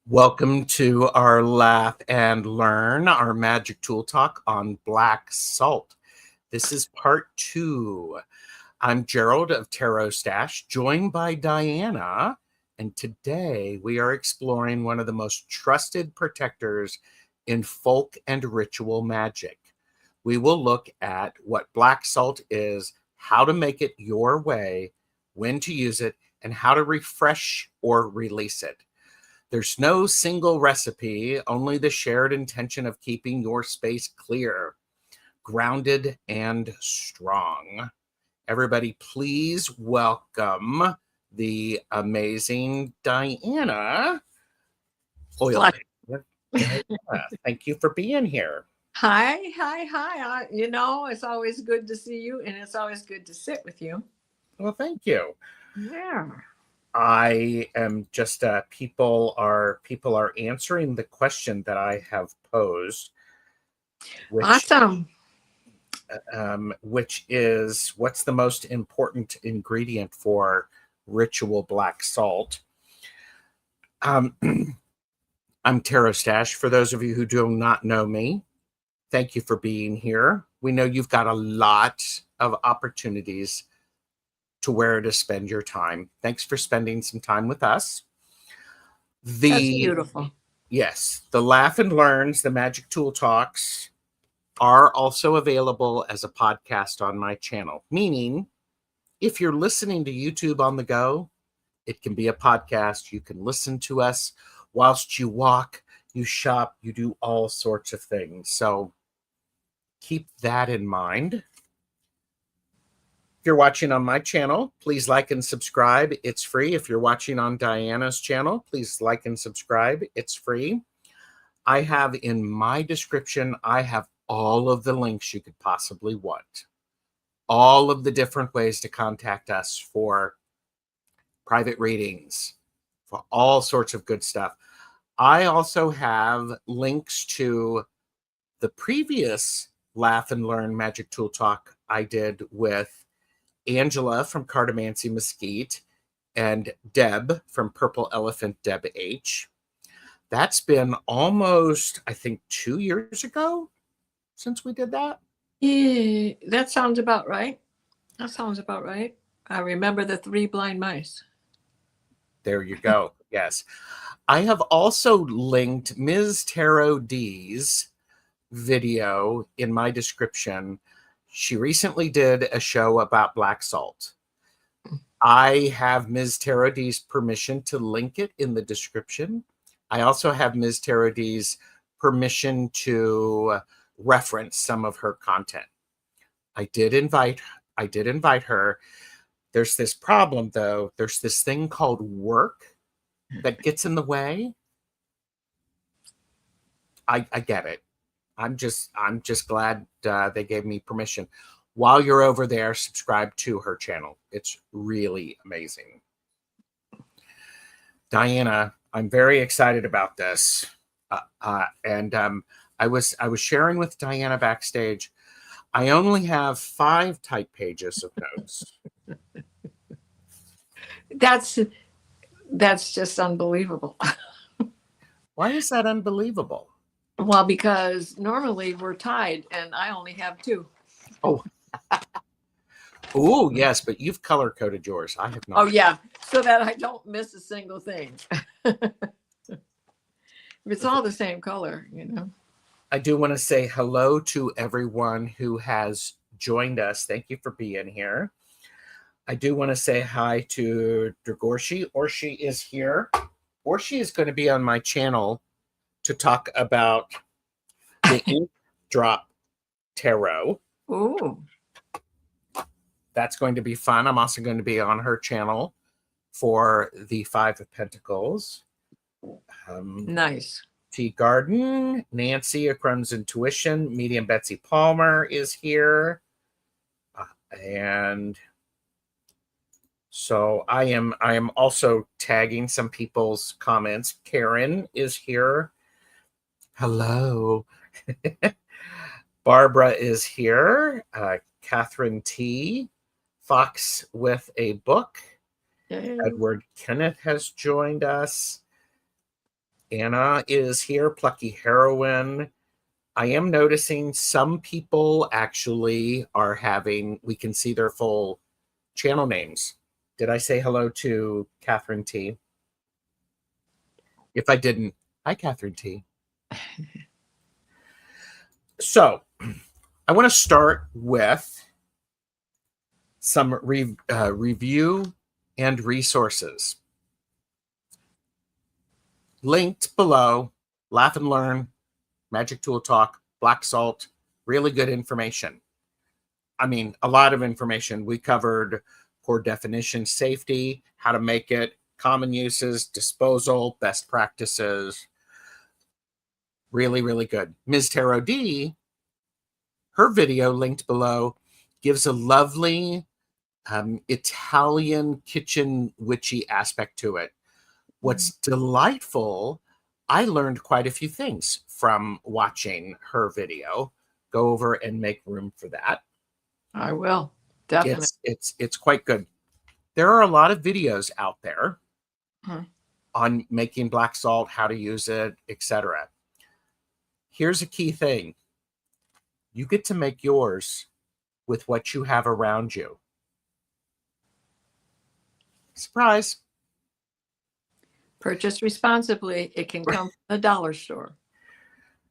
Welcome to our Laugh and Learn, our magic tool talk on black salt. This is part 2. I'm Gerald of Tarot Stash, joined by Diana, and today we are exploring one of the most trusted protectors in folk and ritual magic. We will look at what black salt is, how to make it your way, when to use it, and how to refresh or release it. There's no single recipe, only the shared intention of keeping your space clear, grounded, and strong. Everybody, please welcome the amazing Diana. Oilpntr. Diana, thank you for being here. Hi. It's always good to see you, and it's always good to sit with you. Well, thank you. Yeah. I am just people are answering the question that I have posed, Awesome. Which is, what's the most important ingredient for ritual black salt? I'm Tarot Stash. For those of you who do not know me, thank you for being here. We know you've got a lot of opportunities to where to spend your time. Thanks for spending some time with us. That's beautiful. Yes, the Laugh and Learns, the Magic Tool Talks, are also available as a podcast on my channel. Meaning, if you're listening to YouTube on the go, it can be a podcast. You can listen to us whilst you walk, you shop, you do all sorts of things. So keep that in mind. If you're watching on my channel, please like and subscribe. It's free. If you're watching on Diana's channel, please like and subscribe. It's free. I have in my description, I have all of the links you could possibly want. All of the different ways to contact us for private readings, for all sorts of good stuff. I also have links to the previous Laugh and Learn Magic Tool Talk I did with Angela from Cartomancy Mesquite and Deb from Purple Elephant Deb H. That's been almost, I think, 2 years ago since we did that. Yeah, that sounds about right. I remember the 3 blind mice. There you go. Yes. I have also linked Ms. Tarot D's video in my description. She recently did a show about black salt. I have Ms. Tarot D's permission to link it in the description. I also have Ms. Tarot D's permission to reference some of her content. I did invite her. There's this problem, though. There's this thing called work that gets in the way. I get it. I'm just glad they gave me permission. While you're over there, subscribe to her channel. It's really amazing. Diana, I'm very excited about this. And I was sharing with Diana backstage. I only have 5 type pages of notes. That's just unbelievable. Why is that unbelievable? Well, because normally we're tied, and I only have 2. Oh. Oh, yes, but you've color-coded yours. I have not. Oh, yeah, so that I don't miss a single thing. It's all the same color, you know. I do want to say hello to everyone who has joined us. Thank you for being here. I do want to say hi to Dragorshi, or she is here, or she is going to be on my channel to talk about the Ink Drop Tarot. Ooh. That's going to be fun. I'm also going to be on her channel for the 5 of Pentacles. Nice. Tea Garden, Nancy, Akron's Intuition, Medium Betsy Palmer is here. And so I am also tagging some people's comments. Karen is here. Hello. Barbara is here. Catherine T. Fox with a book. Edward Kenneth has joined us. Anna is here, Plucky Heroine. I am noticing some people actually are having, we can see their full channel names. Did I say hello to Catherine T? If I didn't, hi, Catherine T. So I want to start with some review and resources. Linked below, Laugh and Learn, Magic Tool Talk, Black Salt, really good information. I mean, a lot of information. We covered core definition, safety, how to make it, common uses, disposal, best practices. Really, really good. Ms. Tarot D, her video linked below, gives a lovely Italian kitchen witchy aspect to it. What's delightful, I learned quite a few things from watching her video. Go over and make room for that. I will, definitely. It's quite good. There are a lot of videos out there on making black salt, how to use it, etc. Here's a key thing. You get to make yours with what you have around you. Surprise. Purchase responsibly. It can come from the dollar store.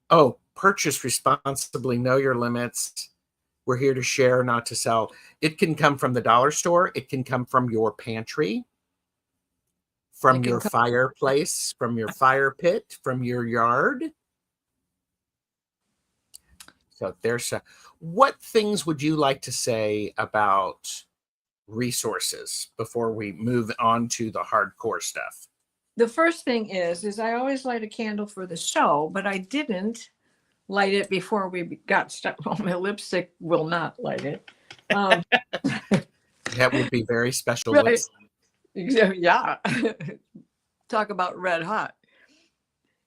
Oh, purchase responsibly. Know your limits. We're here to share, not to sell. It can come from the dollar store. It can come from your pantry, from your fireplace, from your fire pit, from your yard. So there's what things would you like to say about resources before we move on to the hardcore stuff? The first thing is I always light a candle for the show, but I didn't light it before we got stuck. Well, my lipstick will not light it. That would be very special. Right. Yeah. Talk about red hot.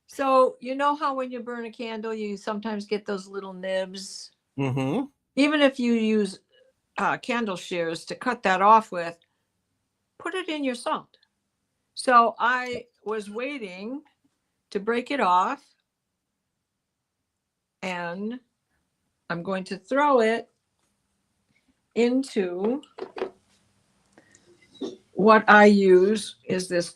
So you know how when you burn a candle, you sometimes get those little nibs? Mm-hmm. Even if you use candle shears to cut that off with, put it in your salt. So I was waiting to break it off, and I'm going to throw it into what I use is this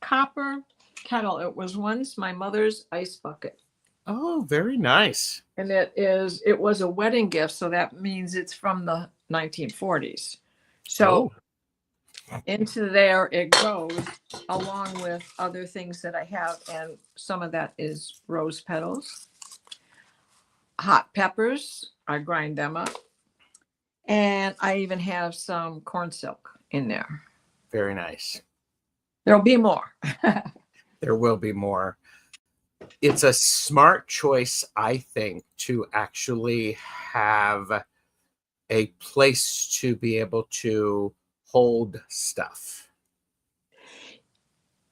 copper kettle. It was once my mother's ice bucket. Oh, very nice. And it was a wedding gift, so that means it's from the 1940s. So into there it goes, along with other things that I have, and some of that is rose petals. Hot peppers, I grind them up. And I even have some corn silk in there. Very nice. There'll be more. There will be more. It's a smart choice, I think, to actually have a place to be able to hold stuff.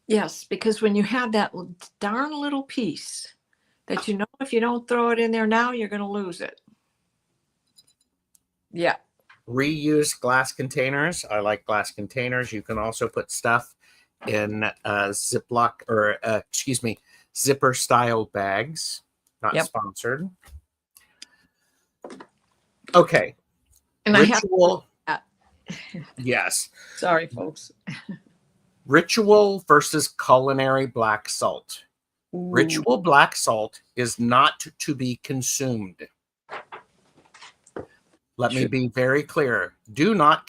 Yes, because when you have that darn little piece that you know if you don't throw it in there now, you're going to lose it. Yeah. Reuse glass containers. I like glass containers. You can also put stuff in Ziploc or zipper style bags. Not sponsored. Okay. And ritual. I have Yes. Sorry, folks. Ritual versus culinary black salt. Ooh. Ritual black salt is not to be consumed. Let me be very clear. Do not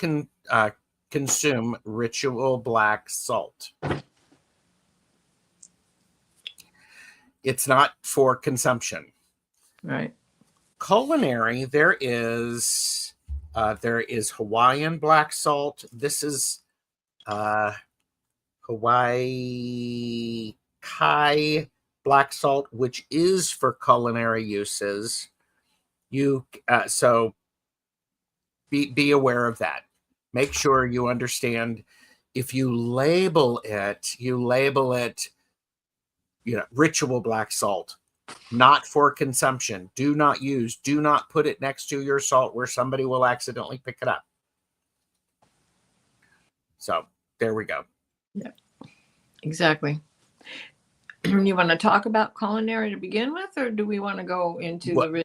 consume ritual black salt. It's not for consumption. Right. Culinary, there is Hawaiian black salt. This is Hawaii Kai black salt, which is for culinary uses. So be aware of that. Make sure you understand. If you label it, ritual black salt, not for consumption. Do not put it next to your salt where somebody will accidentally pick it up. So there we go. Yeah, exactly. You want to talk about culinary to begin with, or do we want to go into the?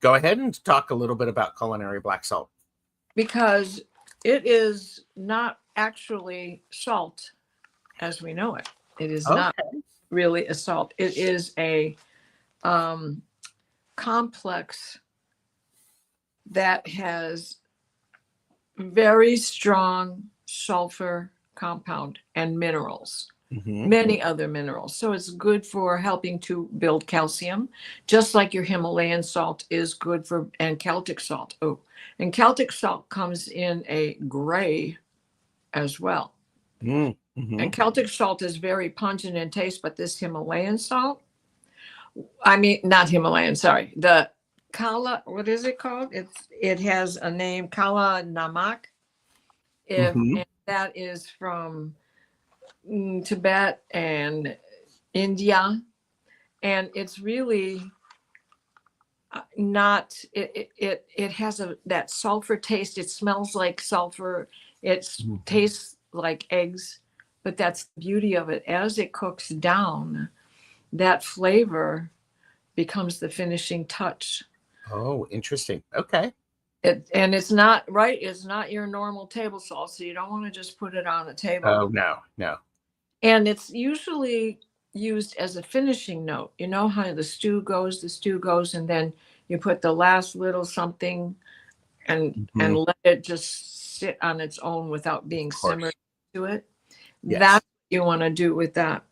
Go ahead and talk a little bit about culinary black salt. Because it is not actually salt as we know it. It is not really a salt. It is a complex that has very strong sulfur compound and minerals. Many other minerals. So it's good for helping to build calcium, just like your Himalayan salt is good for, and Celtic salt. Oh, and Celtic salt comes in a gray as well. And Celtic salt is very pungent in taste, but this Himalayan salt, not Himalayan, sorry. The Kala, what is it called? It has a name, Kala Namak. And that is from Tibet and India, and it's really not. It has that sulfur taste. It smells like sulfur. It tastes like eggs, but that's the beauty of it. As it cooks down, that flavor becomes the finishing touch. Oh, interesting. Okay. And it's not right. It's not your normal table salt, so you don't want to just put it on a table. Oh, no. And it's usually used as a finishing note. You know how the stew goes, and then you put the last little something and let it just sit on its own without being simmered to it. Yes. That's what you want to do with that.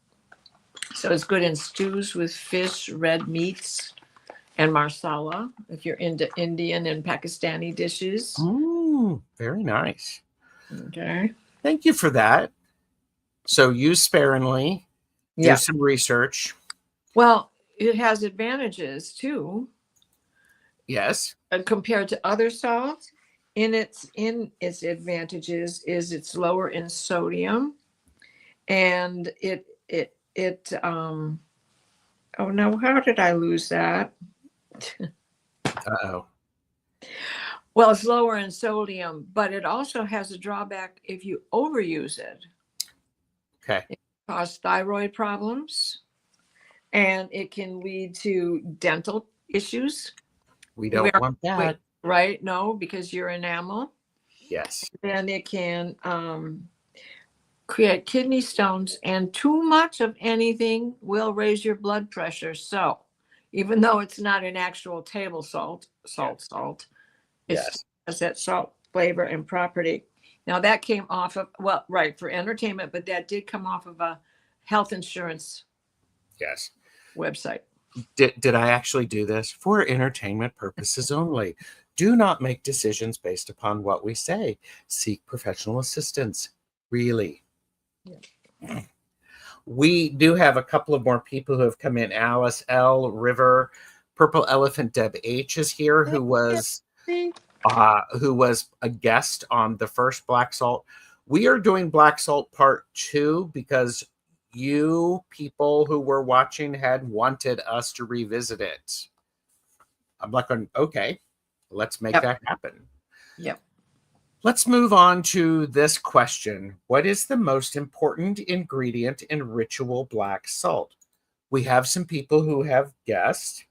So it's good in stews with fish, red meats, and marsala, if you're into Indian and Pakistani dishes. Very nice. Okay. Thank you for that. So use sparingly, do some research. Well, it has advantages too. Yes. Compared to other salts, in its advantages is it's lower in sodium, and oh no, how did I lose that? Uh-oh. Well, it's lower in sodium, but it also has a drawback if you overuse it. Okay. It can cause thyroid problems, and it can lead to dental issues. We don't want that. Right? No, because you're enamel. Yes. And it can create kidney stones, and too much of anything will raise your blood pressure. So even though it's not an actual table salt, it has that salt flavor and property. Now that came off of, for entertainment, but that did come off of a health insurance website. Did I actually do this? For entertainment purposes only. Do not make decisions based upon what we say. Seek professional assistance. Really. Yeah. We do have a couple of more people who have come in. Alice L. River, Purple Elephant Deb H is here, who was a guest on the first Black Salt. We are doing Black Salt Part 2 because you people who were watching had wanted us to revisit it. I'm like, okay, let's make that happen. Yep. Let's move on to this question. What is the most important ingredient in ritual black salt? We have some people who have guessed.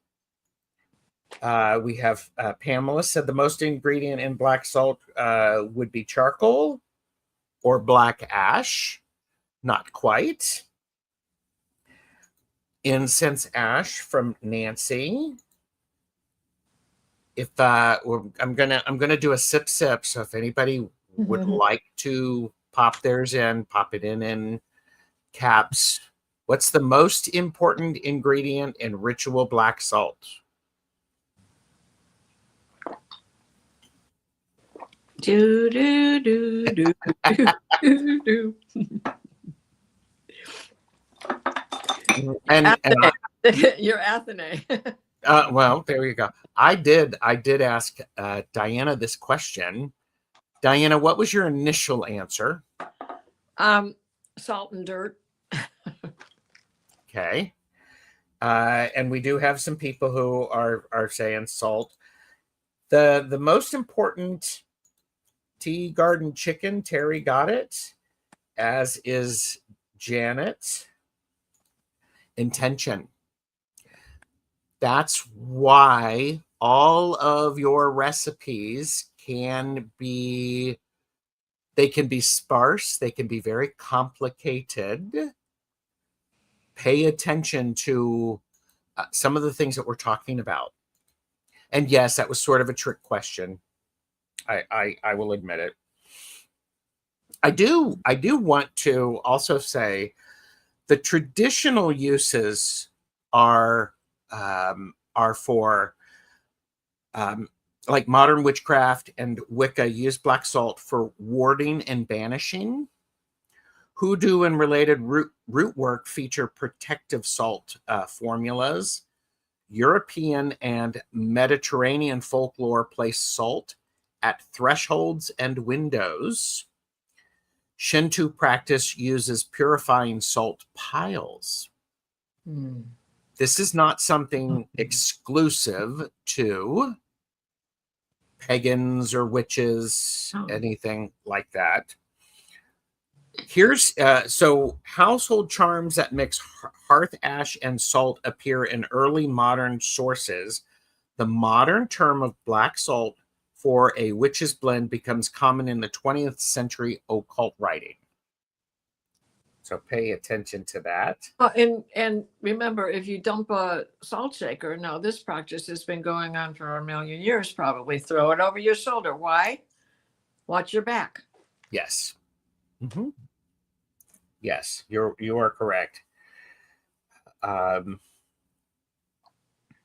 We have Pamela said the most ingredient in black salt would be charcoal or black ash. Not quite. Incense ash from Nancy. If I'm gonna do a sip. So if anybody would like to pop theirs in, pop it in caps. What's the most important ingredient in ritual black salt? Do do do do do do. And you're Athene. Well, there you go. I did ask Diana this question. Diana, what was your initial answer? Salt and dirt. Okay. And we do have some people who are saying salt. The most important tea garden chicken, Terry got it, as is Janet. intention. That's why all of your recipes can be sparse, they can be very complicated. Pay attention to some of the things that we're talking about. And yes, that was sort of a trick question. I will admit it. I do want to also say the traditional uses are for like modern witchcraft and Wicca use black salt for warding and banishing. Hoodoo and related root work feature protective salt formulas. European and Mediterranean folklore place salt at thresholds and windows. Shinto practice uses purifying salt piles. This is not something exclusive to pagans or witches, anything like that. Here's so household charms that mix hearth ash and salt appear in early modern sources. The modern term of black salt for a witch's blend becomes common in the 20th century occult writing. So pay attention to that. And remember, if you dump a salt shaker, now this practice has been going on for a million years, probably throw it over your shoulder. Why? Watch your back. Yes. Mm-hmm. Yes, you are correct.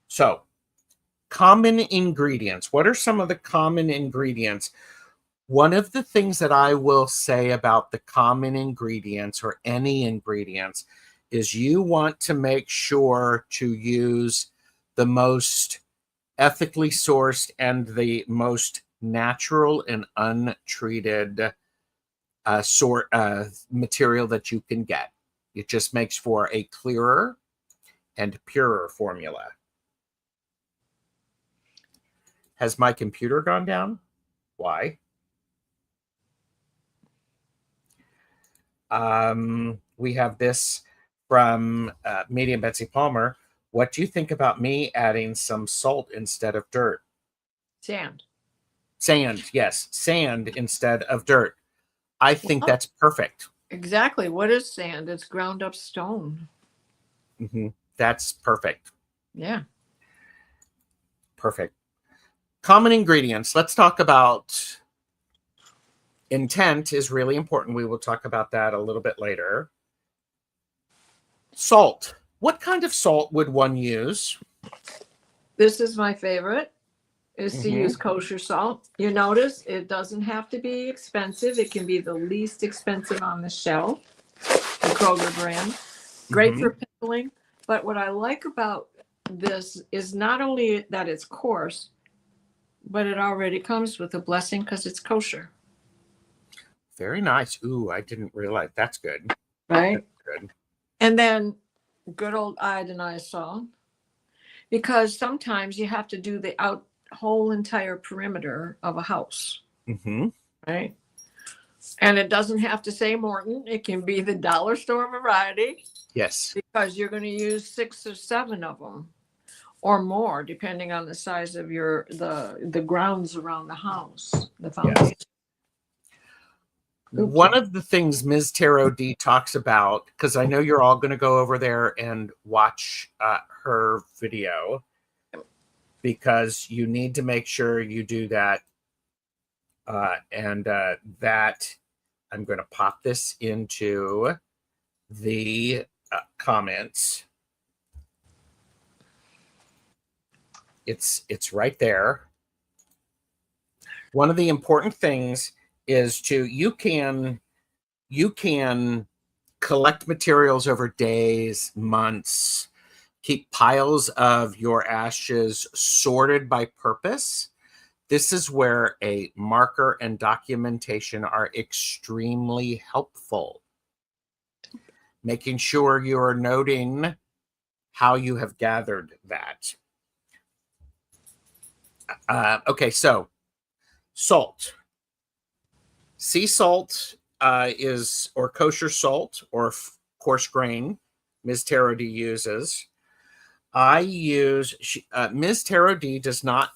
So, common ingredients. What are some of the common ingredients? One of the things that I will say about the common ingredients or any ingredients is you want to make sure to use the most ethically sourced and the most natural and untreated material that you can get. It just makes for a clearer and purer formula. Has my computer gone down? Why? We have this from Medium Betsy Palmer. What do you think about me adding some salt instead of dirt? Sand. Sand, yes. Sand instead of dirt. I think that's perfect. Exactly. What is sand? It's ground up stone. Mm-hmm. That's perfect. Yeah. Perfect. Common ingredients. Let's talk about intent is really important. We will talk about that a little bit later. Salt. What kind of salt would one use? This is my favorite, is to use kosher salt. You notice it doesn't have to be expensive. It can be the least expensive on the shelf, the Kroger brand. Great for pickling. But what I like about this is not only that it's coarse, but it already comes with a blessing because it's kosher. Very nice. Ooh, I didn't realize. That's good. Right? That's good. And then good old iodinized salt. Because sometimes you have to do the whole entire perimeter of a house. Right? And it doesn't have to say Morton. It can be the dollar store variety. Yes. Because you're going to use 6 or 7 of them or more, depending on the size of the grounds around the house, the foundation. Yes. One of the things Ms. Tarot D talks about, because I know you're all going to go over there and watch her video, because you need to make sure you do that. That I'm going to pop this into the comments. It's right there. One of the important things is you can collect materials over days, months, keep piles of your ashes sorted by purpose. This is where a marker and documentation are extremely helpful. Making sure you are noting how you have gathered that. Okay, so salt. Sea salt or kosher salt or coarse grain Ms. Taro D uses. I use, Ms. Taro D does not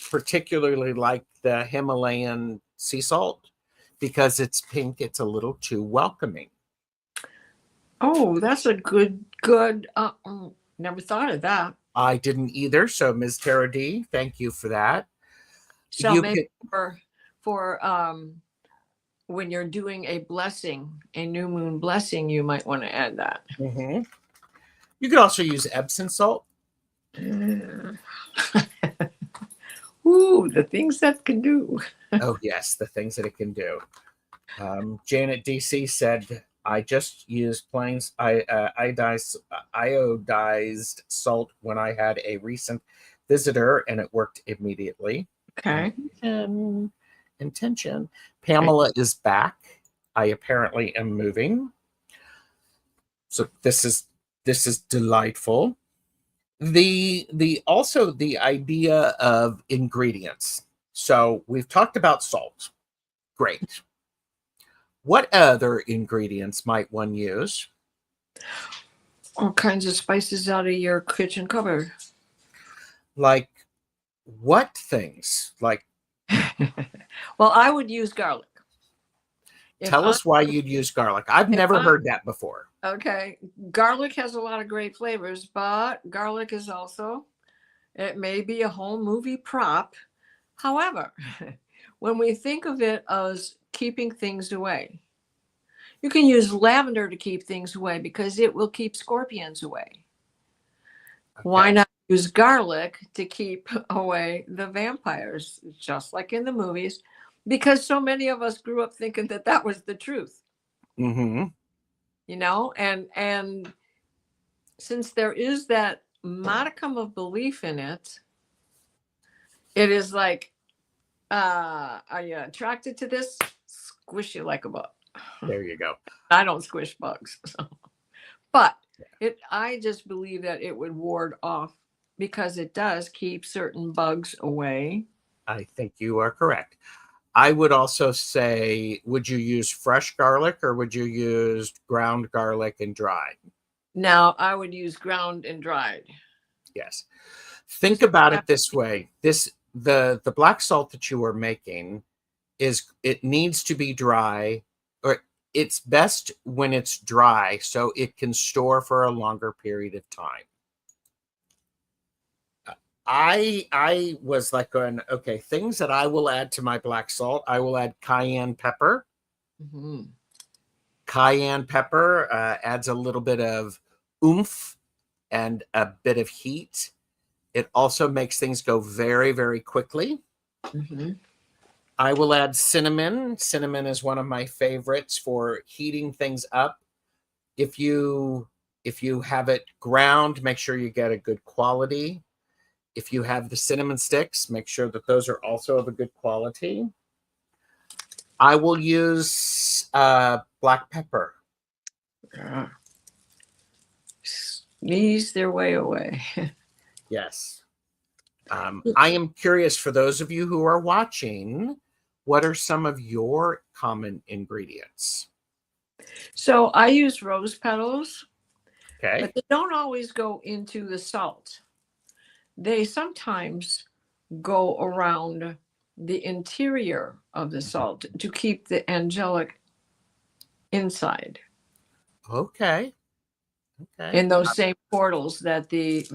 particularly like the Himalayan sea salt because it's pink. It's a little too welcoming. Oh, that's a good, never thought of that. I didn't either. So Ms. Taro D, thank you for that. So maybe for when you're doing a blessing, a new moon blessing, you might want to add that. Mm-hmm. You could also use Epsom salt. Ooh, the things that can do. Oh, yes, the things that it can do. Janet DC said, I just used plain iodized salt when I had a recent visitor, and it worked immediately. Okay. Intention. Pamela is back. I apparently am moving. So this is delightful. Also the idea of ingredients. So we've talked about salt. Great. What other ingredients might one use? All kinds of spices out of your kitchen cupboard. Like what things? Like, well, I would use garlic. Tell us why you'd use garlic. I've never heard that before. Okay. Garlic has a lot of great flavors, but garlic is also, it may be a whole movie prop. However, when we think of it as keeping things away, you can use lavender to keep things away because it will keep scorpions away. Okay. Why not use garlic to keep away the vampires, just like in the movies? Because so many of us grew up thinking that that was the truth. Mm-hmm. You know, and since there is that modicum of belief in it, it is like, are you attracted to this? Squish you like a bug. There you go. I don't squish bugs. So. But I just believe that it would ward off because it does keep certain bugs away. I think you are correct. I would also say, would you use fresh garlic or would you use ground garlic and dried? Now, I would use ground and dried. Yes. Think about it this way. The black salt that you are making it needs to be dry, or it's best when it's dry so it can store for a longer period of time. I was like going, okay, things that I will add to my black salt. I will add cayenne pepper. Mm-hmm. Cayenne pepper adds a little bit of oomph and a bit of heat. It also makes things go very, very quickly. Mm-hmm. I will add cinnamon. Cinnamon is one of my favorites for heating things up. If you have it ground, make sure you get a good quality. If you have the cinnamon sticks, make sure that those are also of a good quality. I will use black pepper. Sneeze their way away. Yes. I am curious, for those of you who are watching, what are some of your common ingredients? So I use rose petals. Okay. But they don't always go into the salt. They sometimes go around the interior of the salt to keep the angelic inside. Okay. In those same portals that the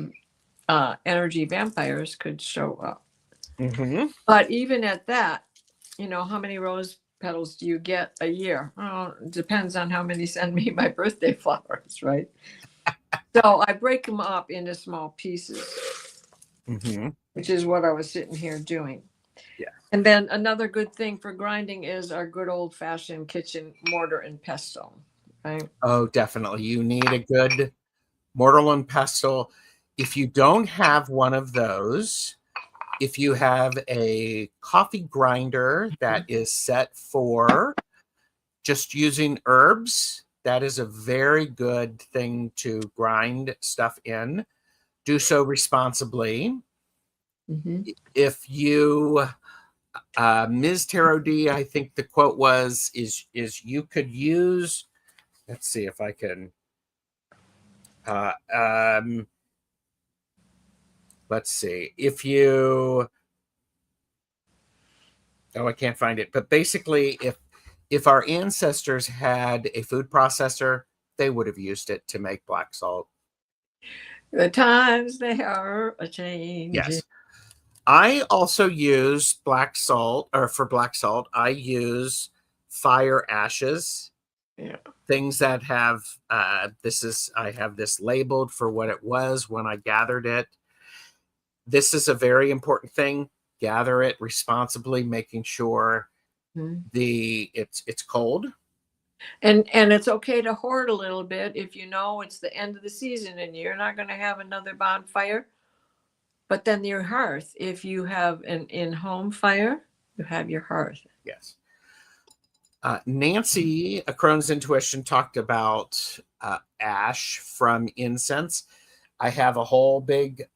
energy vampires could show up. Mm-hmm. But even at that, you know, how many rose petals do you get a year? Oh, it depends on how many send me my birthday flowers, right? So I break them up into small pieces, mm-hmm. which is what I was sitting here doing. Yeah. And then another good thing for grinding is our good old-fashioned kitchen mortar and pestle, right? Oh, definitely. You need a good mortar and pestle. If you don't have one of those, if you have a coffee grinder that is set for just using herbs, that is a very good thing to grind stuff in. Do so responsibly. Mm-hmm. If you, Ms. Taro D, I think the quote is you could use, let's see if I can, Uh, um, let's see. If you, oh, I can't find it. But basically, if our ancestors had a food processor, they would have used it to make black salt. The times they are a changing. Yes. I also use black salt, or for black salt, I use fire ashes. Yeah. Things that have I have this labeled for what it was when I gathered it. This is a very important thing. Gather it responsibly, making sure it's cold. And it's okay to hoard a little bit if you know it's the end of the season and you're not going to have another bonfire. But then your hearth, if you have an in-home fire, you have your hearth. Yes. Nancy, A Crone's Intuition, talked about ash from incense. I have a whole big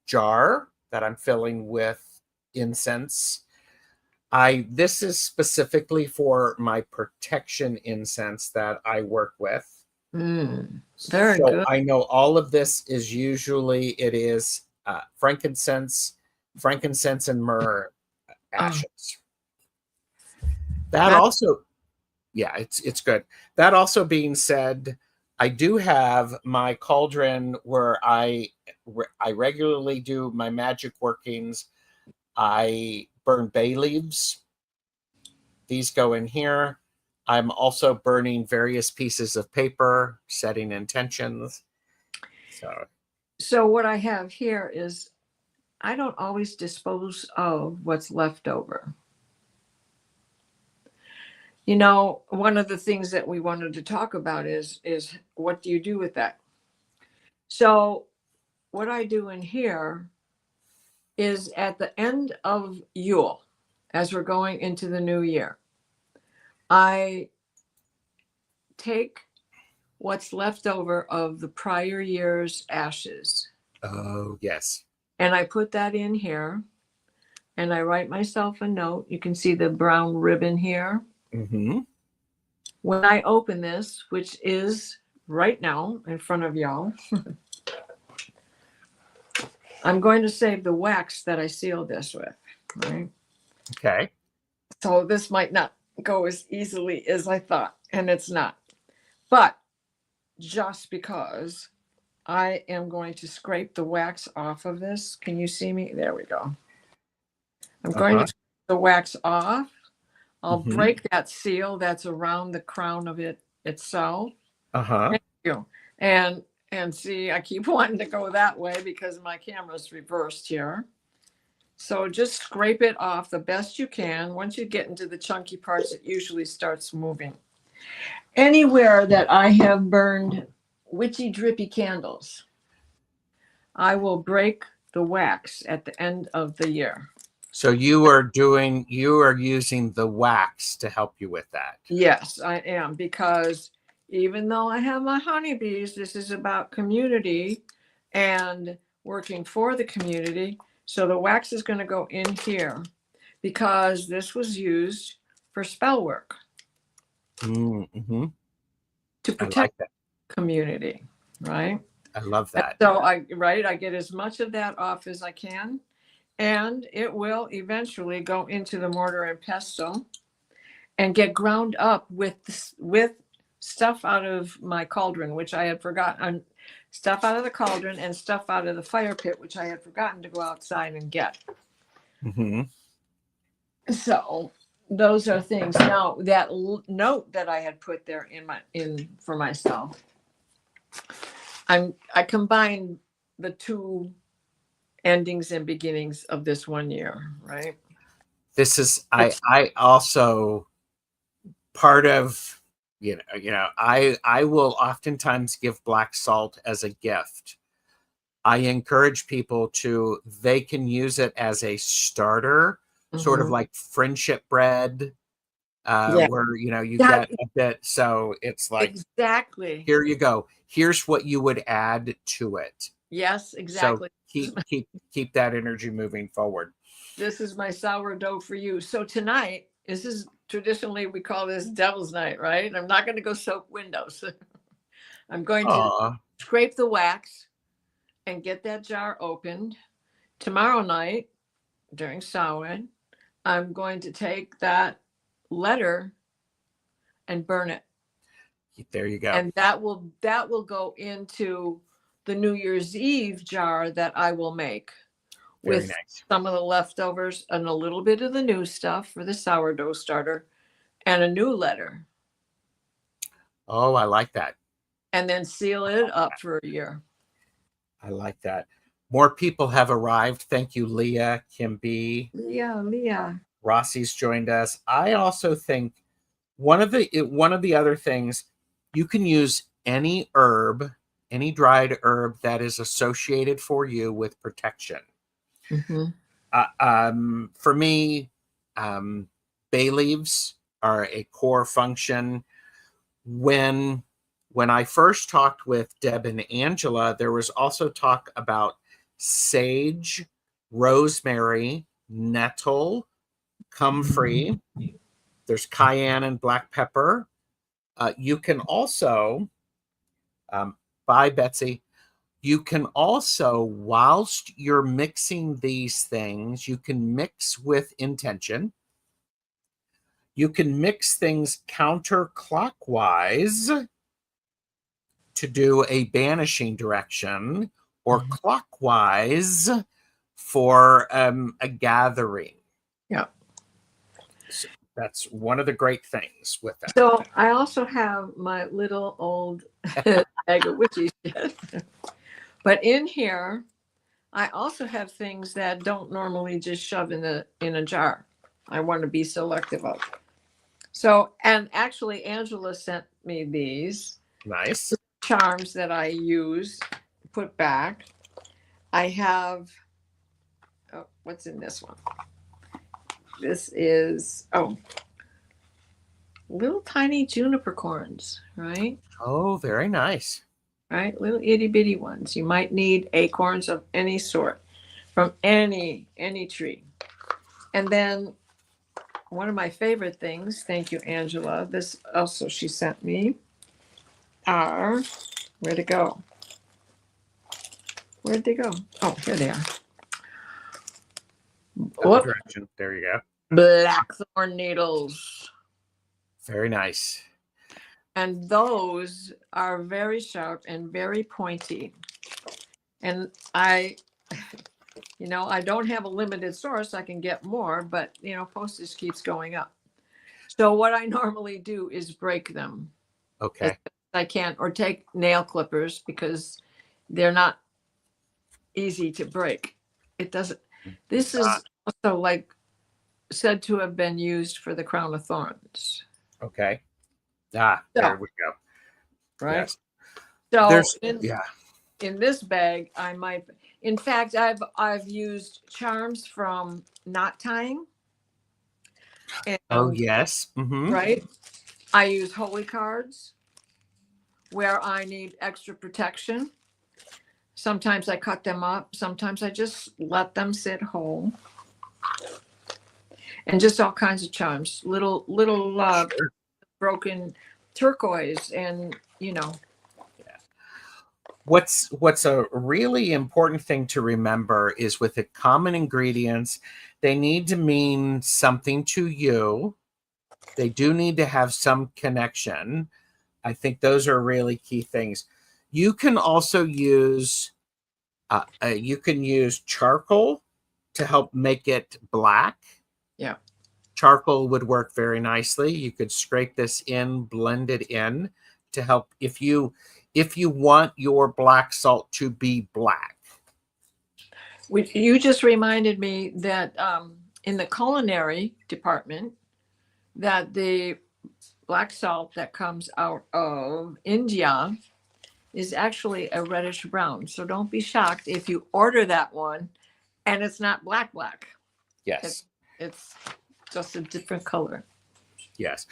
jar that I'm filling with incense. This is specifically for my protection incense that I work with. Very good. I know all of this is usually frankincense and myrrh ashes. That also, yeah, it's good. That also being said, I do have my cauldron where I regularly do my magic workings. I burn bay leaves. These go in here. I'm also burning various pieces of paper, setting intentions. So what I have here is I don't always dispose of what's left over. You know, one of the things that we wanted to talk about is what do you do with that? So what I do in here is at the end of Yule, as we're going into the new year, I take what's left over of the prior year's ashes. Oh, yes. And I put that in here and I write myself a note. You can see the brown ribbon here. Mm-hmm. When I open this, which is right now in front of y'all, I'm going to save the wax that I sealed this with, right? Okay. So this might not go as easily as I thought, and it's not. But just because I am going to scrape the wax off of this. Can you see me? There we go. I'm going to scrape the wax off. I'll break that seal that's around the crown of it itself. Thank you. And see, I keep wanting to go that way because my camera's reversed here. So just scrape it off the best you can. Once you get into the chunky parts, it usually starts moving. Anywhere that I have burned witchy drippy candles, I will break the wax at the end of the year. So you are using the wax to help you with that. Yes, I am, because even though I have my honeybees, this is about community and working for the community. So the wax is going to go in here because this was used for spell work to protect the community, right? I love that. And so I get as much of that off as I can, and it will eventually go into the mortar and pestle and get ground up with stuff out of my cauldron, which I had forgotten, stuff out of the cauldron and stuff out of the fire pit, which I had forgotten to go outside and get. So those are things. Now that note that I had put there in for myself, I combined the two endings and beginnings of this one year, right? This is I also part of I will oftentimes give black salt as a gift. I encourage people they can use it as a starter, sort of like friendship bread, where you get a bit. So it's like, exactly, here you go. Here's what you would add to it. Yes, exactly. So keep that energy moving forward. This is my sourdough for you. So tonight, this is traditionally we call this Devil's Night, right? I'm not going to go soak windows. I'm going to Aw. scrape the wax and get that jar opened. Tomorrow night during Samhain, I'm going to take that letter and burn it. There you go. And that will go into the New Year's Eve jar that I will make Very with nice. some of the leftovers and a little bit of the new stuff for the sourdough starter and a new letter. Oh, I like that. And then seal it up for a year. I like that. More people have arrived. Thank you, Leah, Kim B. Leah. Rossi's joined us. I also think one of the other things, you can use any herb, any dried herb that is associated for you with protection. For me, bay leaves are a core function. When I first talked with Deb and Angela, there was also talk about sage, rosemary, nettle, comfrey. There's cayenne and black pepper. You can also, bye, Betsy. You can also, whilst you're mixing these things, you can mix with intention. You can mix things counterclockwise to do a banishing direction, or clockwise for a gathering. Yeah. So that's one of the great things with that. So I also have my little old bag of witchy shit. But in here, I also have things that don't normally just shove in a jar. I want to be selective of. So, and actually Angela sent me these Nice. charms that I use, put back. I have, oh, what's in this one? This is, little tiny juniper corns, right? Oh, very nice. Right, little itty bitty ones. You might need acorns of any sort from any tree. And then one of my favorite things, thank you, Angela, this also she sent me, are, where'd it go? Where'd they go? Oh, here they are. Other direction. There you go. Blackthorn needles. Very nice. And those are very sharp and very pointy. And I don't have a limited source. I can get more, but postage keeps going up. So what I normally do is break them. Okay. I can't, or take nail clippers because they're not easy to break. It doesn't. This is also like said to have been used for the crown of thorns. Okay. There we go. Right. Yes. So in this bag, I might. In fact, I've used charms from knot tying. And, yes. Right. I use holy cards where I need extra protection. Sometimes I cut them up. Sometimes I just let them sit whole. And just all kinds of charms, little broken turquoise, and What's a really important thing to remember is with the common ingredients, they need to mean something to you. They do need to have some connection. I think those are really key things. You can also use charcoal to help make it black. Yeah. Charcoal would work very nicely. You could scrape this in, blend it in to help if you want your black salt to be black. You just reminded me that in the culinary department, that the black salt that comes out of India is actually a reddish brown. So don't be shocked if you order that one and it's not black. Yes. It's just a different color. Yes.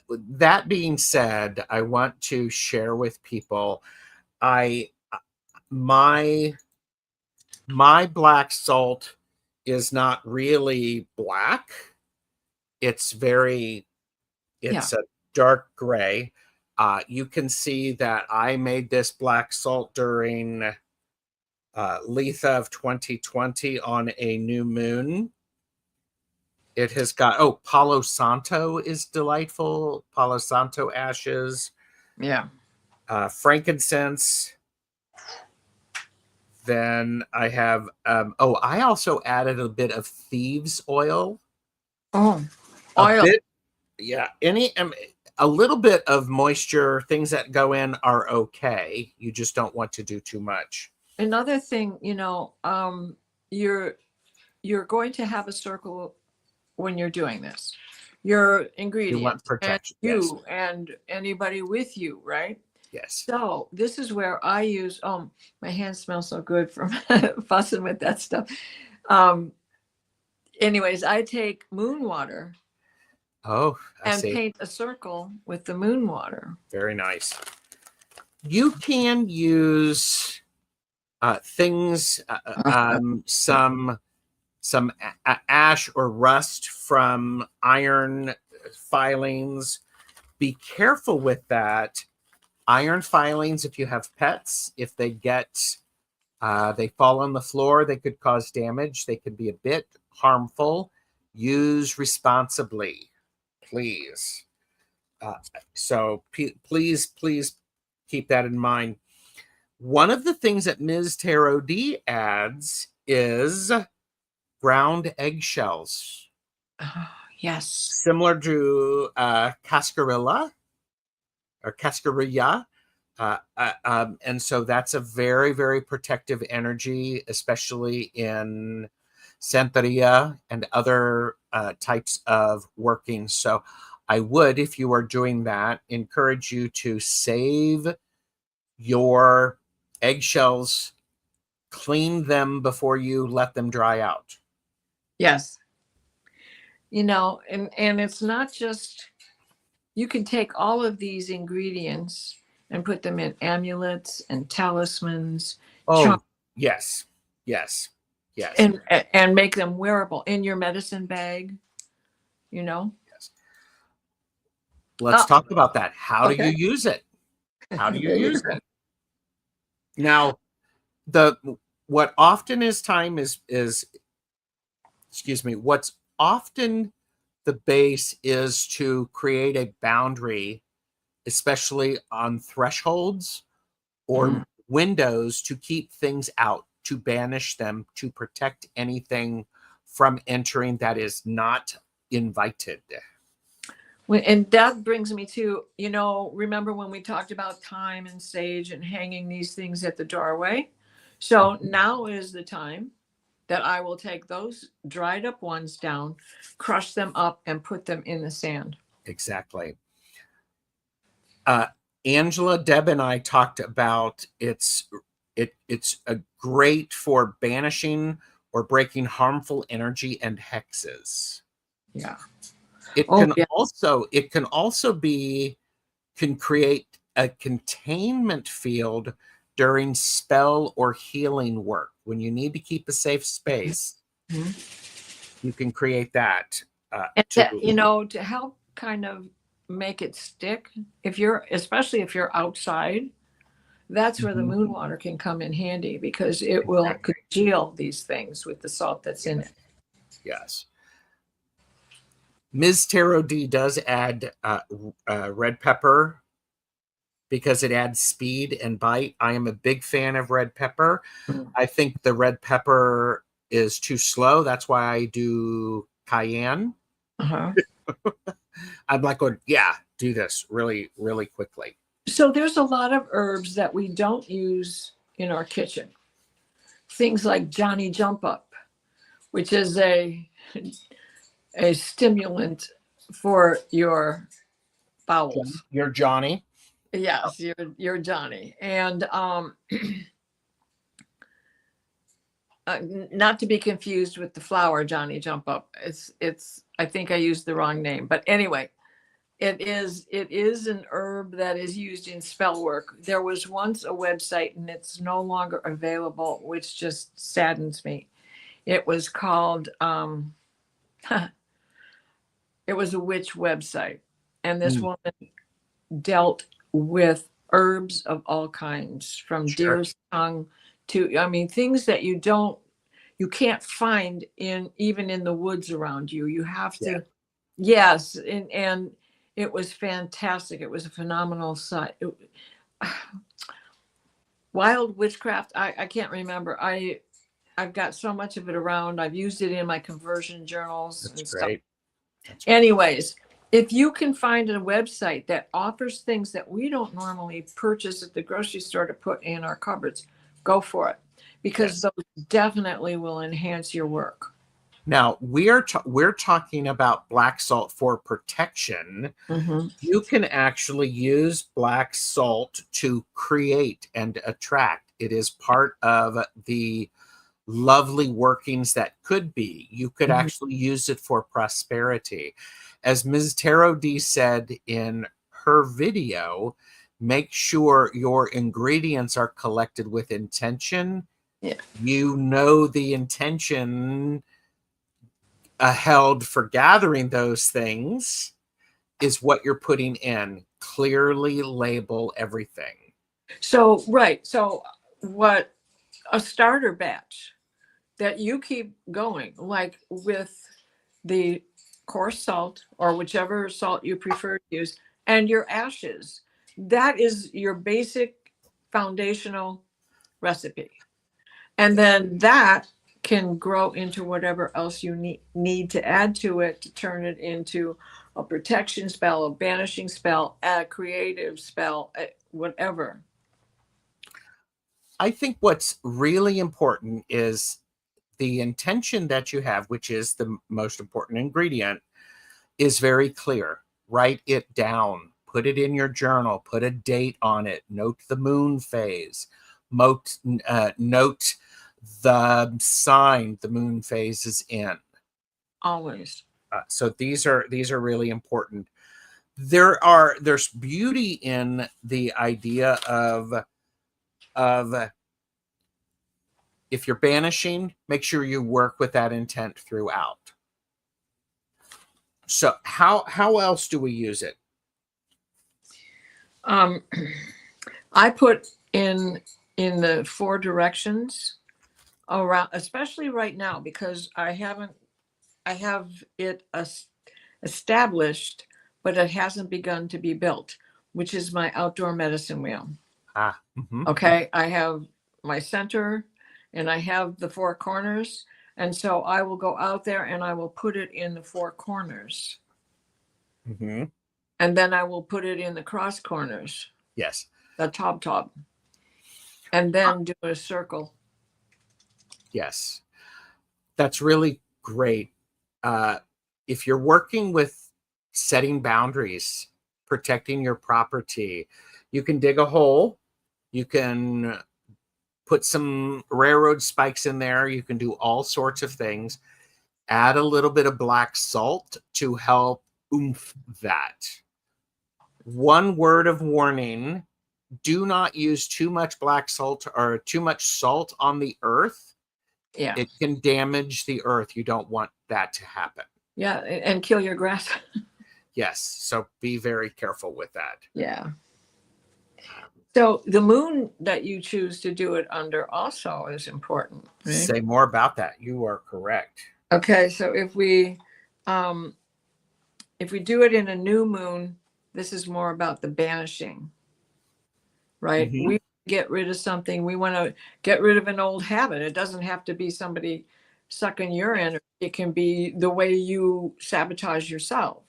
That being said, I want to share with people, my black salt is not really black. It's a dark gray. You can see that I made this black salt during Letha of 2020 on a new moon. It has got, Palo Santo is delightful. Palo Santo ashes. Yeah. Frankincense. Then I have, I also added a bit of thieves oil. Oh, A oil. bit, yeah. A little bit of moisture, things that go in are okay. You just don't want to do too much. Another thing, you're going to have a circle when you're doing this. Your You ingredients want protection. and Yes. you and anybody with you, right? Yes. So this is where I use, my hands smell so good from fussing with that stuff. Anyways, I take moon water Oh, I and see. paint a circle with the moon water. Very nice. You can use things, some ash or rust from iron filings. Be careful with that. Iron filings, if you have pets, if they they fall on the floor, they could cause damage. They could be a bit harmful. Use responsibly, please. So please keep that in mind. One of the things that Ms. Tarot-D adds is ground eggshells. Oh, yes. Similar to cascarilla or cascarilla. And so that's a very, very protective energy, especially in Santeria and other types of working. So I would, if you are doing that, encourage you to save your eggshells, clean them before you let them dry out. Yes. And it's not just, you can take all of these ingredients and put them in amulets and talismans. Oh, yes, yes, yes. And make them wearable in your medicine bag, Yes. Let's talk about that. How do you use it? How do you use it? Now, what often is time is excuse me, what's often the base is to create a boundary, especially on thresholds or windows, to keep things out, to banish them, to protect anything from entering that is not invited. And that brings me to, remember when we talked about thyme and sage and hanging these things at the doorway? So now is the time that I will take those dried up ones down, crush them up, and put them in the sand. Exactly. Angela, Deb, and I talked about it's a great for banishing or breaking harmful energy and hexes. Yeah. It can also can create a containment field during spell or healing work. When you need to keep a safe space, you can create that. To help kind of make it stick, especially if you're outside, that's where the moon water can come in handy, because it will congeal these things with the salt that's in it. Yes. Ms. Tarot-D does add red pepper because it adds speed and bite. I am a big fan of red pepper. I think the red pepper is too slow. That's why I do cayenne. I'm like, do this really, really quickly. So there's a lot of herbs that we don't use in our kitchen. Things like Johnny Jump Up, which is a stimulant for your bowels. You're Johnny. Yes, you're Johnny. And not to be confused with the flower Johnny Jump Up. It's I think I used the wrong name, but anyway, it is an herb that is used in spell work. There was once a website, and it's no longer available, which just saddens me. It was called it was a witch website, and this woman dealt with herbs of all kinds, from Sure. deer's tongue to, I mean, things that you can't find even in the woods around you. You have Yeah. to, yes, and it was fantastic. It was a phenomenal sight. Wild witchcraft. I can't remember. I've got so much of it around. I've used it in my conversion journals That's and stuff. great. That's great. Anyways, if you can find a website that offers things that we don't normally purchase at the grocery store to put in our cupboards, go for it, because Yes. those definitely will enhance your work. Now we're talking about black salt for protection. Mm-hmm. You can actually use black salt to create and attract. It is part of the lovely workings that could be. You could Mm-hmm. actually use it for prosperity. As Ms. Taro D said in her video, make sure your ingredients are collected with intention. Yeah. You know the intention held for gathering those things is what you're putting in. Clearly label everything. So, right. So, what a starter batch that you keep going, like with the coarse salt or whichever salt you prefer to use, and your ashes. That is your basic foundational recipe. And then that can grow into whatever else you need to add to it to turn it into a protection spell, a banishing spell, a creative spell, whatever. I think what's really important is the intention that you have, which is the most important ingredient, is very clear. Write it down, put it in your journal, put a date on it, note the moon phase, note the sign the moon phase is in. Always. So these are really important. There's beauty in the idea of if you're banishing, make sure you work with that intent throughout. So how else do we use it? I put in the 4 directions around, especially right now, because I have it established, but it hasn't begun to be built, which is my outdoor medicine wheel. Mm-hmm. Okay. I have my center and I have the 4 corners. And so I will go out there and I will put it in the 4 corners. Mm-hmm. And then I will put it in the cross corners. Yes. The top. And then do a circle. Yes. That's really great. If you're working with setting boundaries, protecting your property, you can dig a hole. You can put some railroad spikes in there. You can do all sorts of things. Add a little bit of black salt to help oomph that. One word of warning: do not use too much black salt or too much salt on the earth. Yeah. It can damage the earth. You don't want that to happen. Yeah. And kill your grass. Yes. So be very careful with that. Yeah. So the moon that you choose to do it under also is important. Right? Say more about that. You are correct. Okay. So if we do it in a new moon, this is more about the banishing, right? Mm-hmm. We get rid of something. We want to get rid of an old habit. It doesn't have to be somebody sucking your energy. It can be the way you sabotage yourself.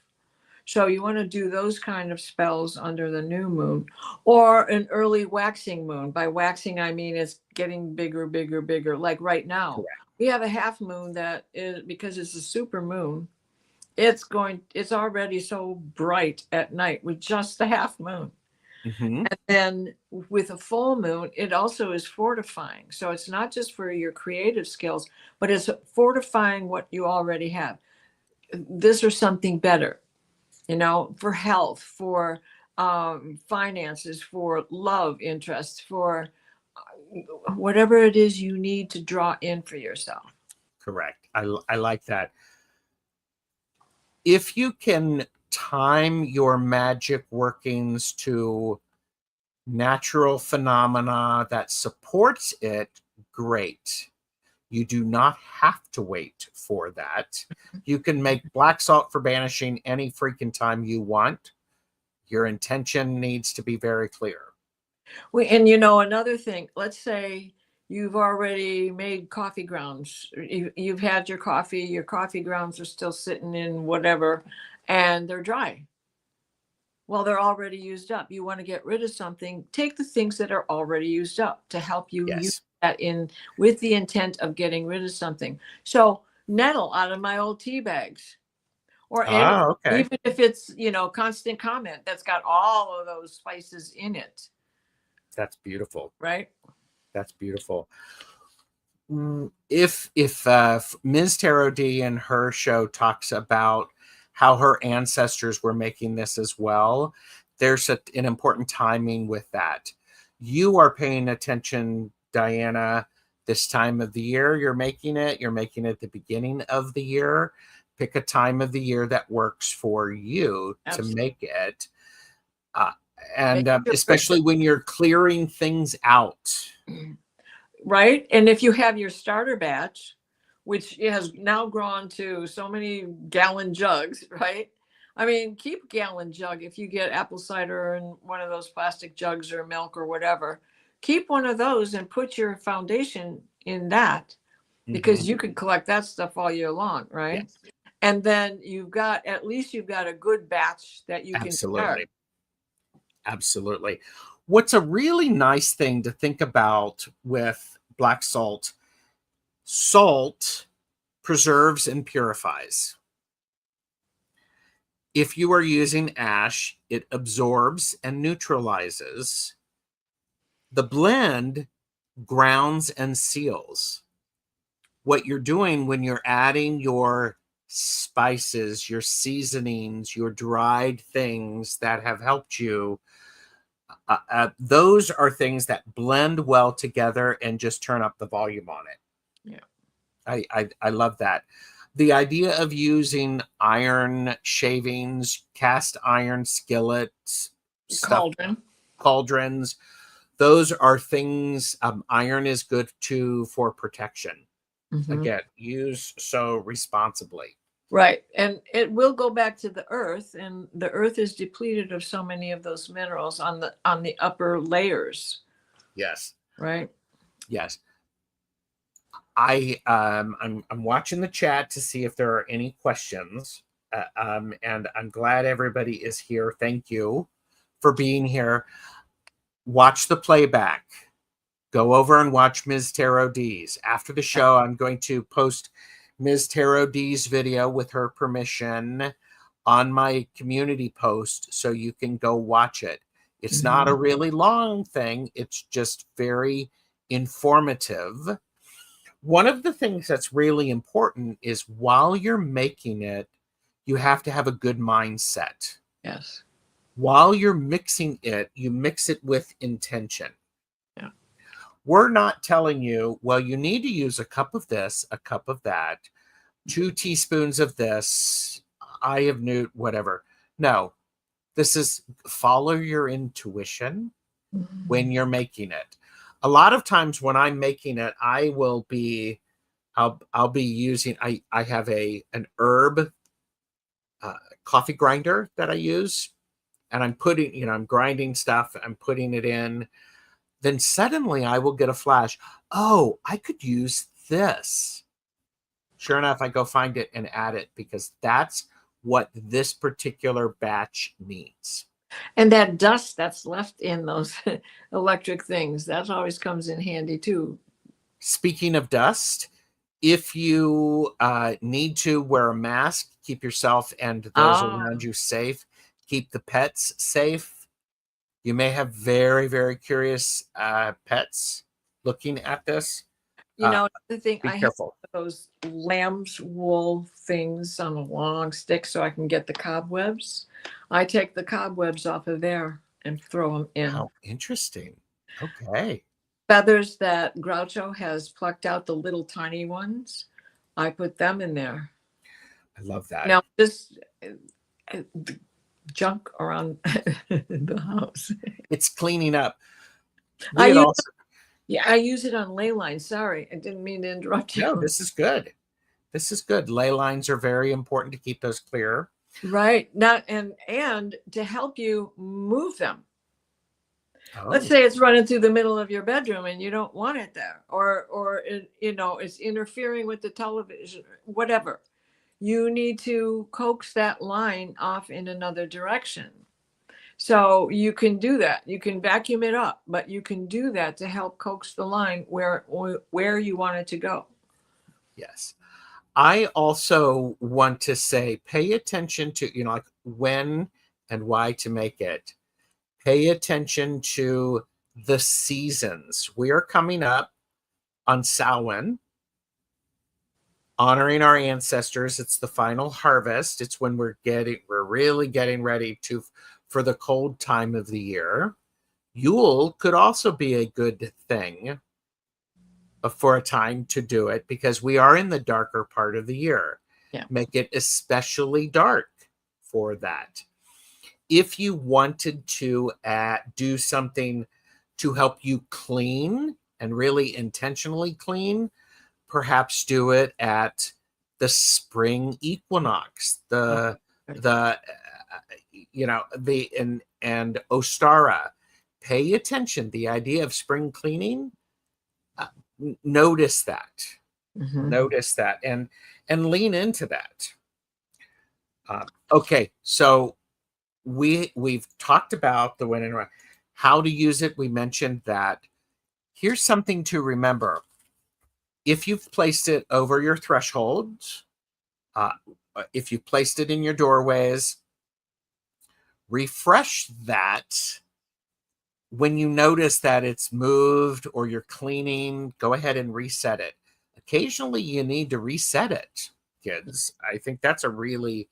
So you want to do those kind of spells under the new moon or an early waxing moon. By waxing, I mean it's getting bigger. Like right now, Correct. we have a half moon that is, because it's a super moon, it's already so bright at night with just the half moon. Mm-hmm. And then with a full moon, it also is fortifying. So it's not just for your creative skills, but it's fortifying what you already have. This or something better. For health, for finances, for love interests, for whatever it is you need to draw in for yourself. Correct. I like that. If you can time your magic workings to natural phenomena that supports it, great. You do not have to wait for that. You can make black salt for banishing any freaking time you want. Your intention needs to be very clear. And another thing, let's say you've already made coffee grounds. You've had your coffee grounds are still sitting in whatever, and they're dry. Well, they're already used up. You want to get rid of something, take the things that are already used up to help you use Yes. that in with the intent of getting rid of something. So nettle out of my old tea bags. Or any, Okay. even if it's, constant comment that's got all of those spices in it, That's beautiful. right? That's beautiful. If Ms. Tarot D in her show talks about how her ancestors were making this as well, there's an important timing with that. You are paying attention, Diana, this time of the year you're making it at the beginning of the year. Pick a time of the year that works for you Absolutely. to make it. And Make sure especially when you're clearing things out. right? And if you have your starter batch, which has now grown to so many gallon jugs, right? I mean, keep a gallon jug if you get apple cider in one of those plastic jugs or milk or whatever. Keep one of those and put your foundation in that, because you could collect that stuff all year long, right? Yes. And then you've got a good batch that you can start. Absolutely. What's a really nice thing to think about with black salt, salt preserves and purifies. If you are using ash, it absorbs and neutralizes. The blend grounds and seals. What you're doing when you're adding your spices, your seasonings, your dried things that have helped you, those are things that blend well together and just turn up the volume on it. Yeah. I love that. The idea of using iron shavings, cast iron skillets, cauldrons, those are things. Iron is good too for protection. Again, use so responsibly. Right. And it will go back to the earth, and the earth is depleted of so many of those minerals on the upper layers. Yes. Right. Yes. I'm watching the chat to see if there are any questions. And I'm glad everybody is here. Thank you for being here. Watch the playback. Go over and watch Ms. Tarot D's. After the show, I'm going to post Ms. Tarot D's video with her permission on my community post so you can go watch it. It's not a really long thing. It's just very informative. One of the things that's really important is while you're making it, you have to have a good mindset. Yes. While you're mixing it, you mix it with intention. Yeah. We're not telling you, well, you need to use a cup of this, a cup of that, 2 teaspoons of this, eye of newt, whatever. No, this is follow your intuition when you're making it. A lot of times when I'm making it, I'll be using, I have an herb coffee grinder that I use, and I'm putting, I'm grinding stuff, I'm putting it in. Then suddenly I will get a flash. Oh, I could use this. Sure enough, I go find it and add it because that's what this particular batch needs. And that dust that's left in those electric things, that always comes in handy too. Speaking of dust, if you need to wear a mask, keep yourself and those around you safe. Keep the pets safe. You may have very, very curious pets looking at this. The thing, be I careful. have those lamb's wool things on a long stick so I can get the cobwebs. I take the cobwebs off of there and throw them in. How interesting. Okay. Feathers that Groucho has plucked out, the little tiny ones, I put them in there. I love that. Now, junk around the house. It's cleaning up. I We had use, also, yeah, I use it on ley lines. Sorry, I didn't mean to interrupt no, you. this is good. This is good. Ley lines are very important to keep those clear. Right. Not and to help you move them. Let's Oh, say it's running through the middle of your bedroom and you don't want it there, or it, it's interfering with the television, whatever. You need to coax that line off in another direction. So you can do that. You can vacuum it up, but you can do that to help coax the line where you want it to go. yes. I also want to say, pay attention to, like when and why to make it. Pay attention to the seasons. We are coming up on Samhain, honoring our ancestors. It's the final harvest. It's when we're really getting ready for the cold time of the year. Yule could also be a good thing for a time to do it because we are in the darker part of the year. Yeah. Make it especially dark for that. If you wanted to do something to help you clean and really intentionally clean, perhaps do it at the spring equinox, the and Ostara. Pay attention. The idea of spring cleaning, notice that. Mm-hmm. Notice that and lean into that. Okay, so we've talked about the when and how to use it. We mentioned that. Here's something to remember. If you've placed it over your thresholds, if you placed it in your doorways, refresh that. When you notice that it's moved or you're cleaning, go ahead and reset it. Occasionally, you need to reset it, kids. I think that's a really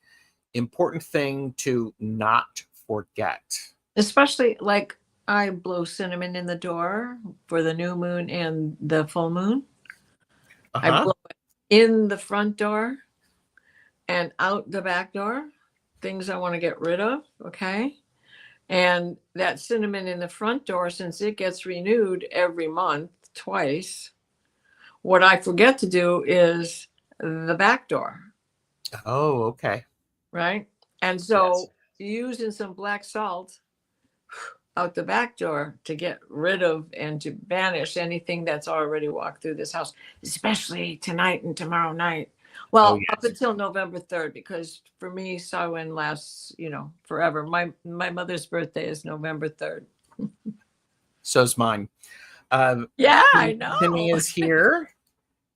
important thing to not forget. Especially like I blow cinnamon in the door for the new moon and the full moon. I blow it in the front door and out the back door, things I want to get rid of. Okay. And that cinnamon in the front door, since it gets renewed every month, twice, what I forget to do is the back door. Oh, okay. Right. And so using some black salt out the back door to get rid of and to banish anything that's already walked through this house, especially tonight and tomorrow night. Well, up until November 3rd, because for me, Samhain lasts, forever. My mother's birthday is November 3rd. So's mine. Yeah, I know. Timmy is here.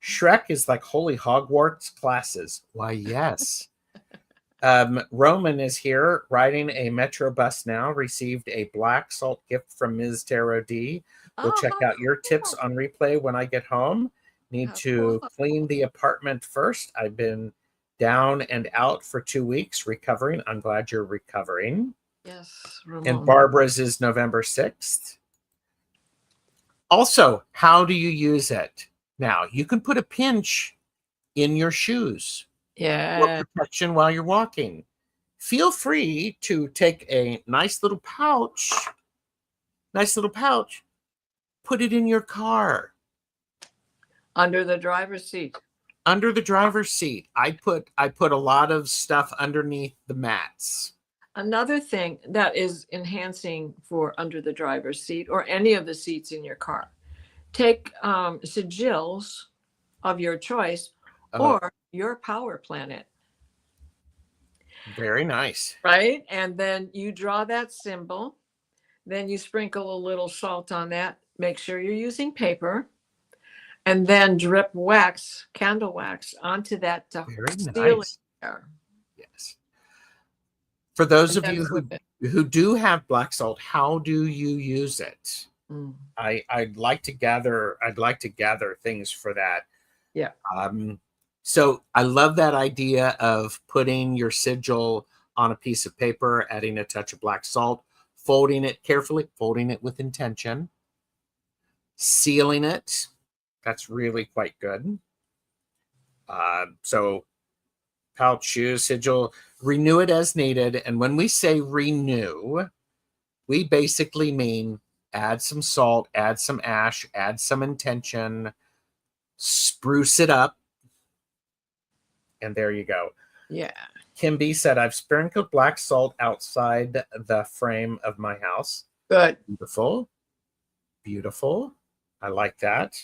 Shrek is like holy Hogwarts classes. Why, yes. Roman is here riding a Metro bus now. Received a black salt gift from Ms. Tarot D. We'll check out your tips on replay when I get home. Need to clean the apartment first. I've been down and out for 2 weeks recovering. I'm glad you're recovering. Yes, Ramon. And Barbara's is November 6th. Also, how do you use it? Now, you can put a pinch in your shoes. Yeah. For protection while you're walking. Feel free to take a nice little pouch, put it in your car. Under the driver's seat. Under the driver's seat. I put a lot of stuff underneath the mats. Another thing that is enhancing for under the driver's seat or any of the seats in your car, take sigils of your choice or your power planet. Very nice. Right? And then you draw that symbol. Then you sprinkle a little salt on that. Make sure you're using paper. And then drip wax, candle wax, onto that to seal it there. Yes. For those of you who do have black salt, how do you use it? I'd like to gather things for that. Yeah. So I love that idea of putting your sigil on a piece of paper, adding a touch of black salt, folding it carefully, folding it with intention, sealing it. That's really quite good. So pouch, shoe, sigil, renew it as needed. And when we say renew, we basically mean add some salt, add some ash, add some intention, spruce it up. And there you go. Yeah. Kim B said, I've sprinkled black salt outside the frame of my house. Good. Beautiful. Beautiful. I like that.